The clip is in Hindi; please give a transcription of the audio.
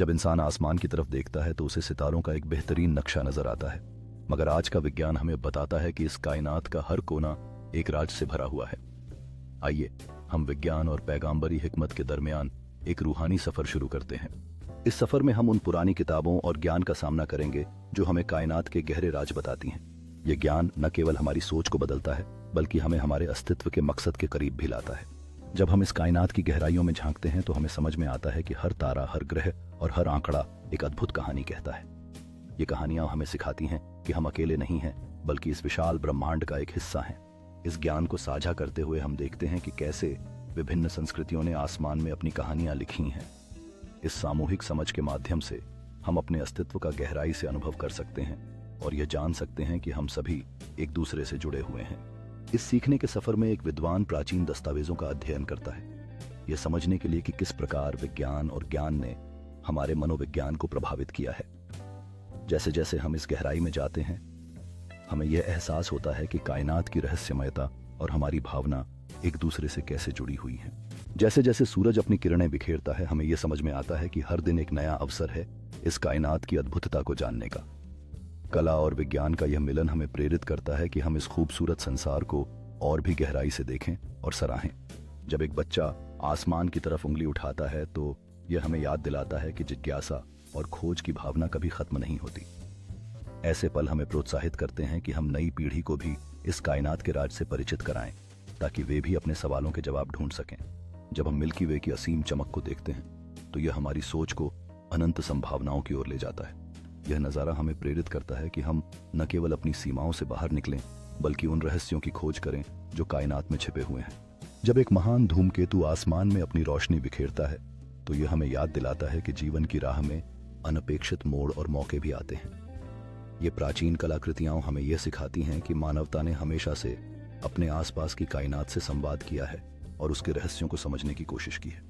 जब इंसान आसमान की तरफ देखता है तो उसे सितारों का एक बेहतरीन नक्शा नजर आता है। मगर आज का विज्ञान हमें बताता है कि इस कायनात का हर कोना एक राज से भरा हुआ है। आइए हम विज्ञान और पैगाम्बरी हिकमत के दरमियान एक रूहानी सफर शुरू करते हैं। इस सफर में हम उन पुरानी किताबों और ज्ञान का सामना करेंगे जो हमें कायनात के गहरे राज बताती हैं। यह ज्ञान न केवल हमारी सोच को बदलता है बल्कि हमें हमारे अस्तित्व के मकसद के करीब भी लाता है। जब हम इस कायनात की गहराइयों में झांकते हैं तो हमें समझ में आता है कि हर तारा, हर ग्रह और हर आंकड़ा एक अद्भुत कहानी कहता है। ये कहानियां हमें सिखाती हैं कि हम अकेले नहीं हैं बल्कि इस विशाल ब्रह्मांड का एक हिस्सा हैं। इस ज्ञान को साझा करते हुए हम देखते हैं कि कैसे विभिन्न संस्कृतियों ने आसमान में अपनी कहानियां लिखी हैं। इस सामूहिक समझ के माध्यम से हम अपने अस्तित्व का गहराई से अनुभव कर सकते हैं और यह जान सकते हैं कि हम सभी एक दूसरे से जुड़े हुए हैं। इस सीखने के सफर में एक विद्वान प्राचीन दस्तावेजों का अध्ययन करता है, यह समझने के लिए कि किस प्रकार विज्ञान और ज्ञान ने हमारे मनोविज्ञान को प्रभावित किया है। जैसे जैसे हम इस गहराई में जाते हैं हमें यह एहसास होता है कि कायनात की रहस्यमयता और हमारी भावना एक दूसरे से कैसे जुड़ी हुई हैं। जैसे जैसे सूरज अपनी किरणें बिखेरता है हमें यह समझ में आता है कि हर दिन एक नया अवसर है इस कायनात की अद्भुतता को जानने का। कला और विज्ञान का यह मिलन हमें प्रेरित करता है कि हम इस खूबसूरत संसार को और भी गहराई से देखें और सराहें। जब एक बच्चा आसमान की तरफ उंगली उठाता है तो यह हमें याद दिलाता है कि जिज्ञासा और खोज की भावना कभी खत्म नहीं होती। ऐसे पल हमें प्रोत्साहित करते हैं कि हम नई पीढ़ी को भी इस कायनात के राज से परिचित कराएं ताकि वे भी अपने सवालों के जवाब ढूंढ सकें। जब हम मिल्की वे की असीम चमक को देखते हैं तो यह हमारी सोच को अनंत संभावनाओं की ओर ले जाता है। यह नज़ारा हमें प्रेरित करता है कि हम न केवल अपनी सीमाओं से बाहर निकलें बल्कि उन रहस्यों की खोज करें जो कायनात में छिपे हुए हैं। जब एक महान धूमकेतु आसमान में अपनी रोशनी बिखेरता है तो यह हमें याद दिलाता है कि जीवन की राह में अनपेक्षित मोड़ और मौके भी आते हैं। ये प्राचीन कलाकृतियां हमें यह सिखाती हैं कि मानवता ने हमेशा से अपने आसपास की कायनात से संवाद किया है और उसके रहस्यों को समझने की कोशिश की है।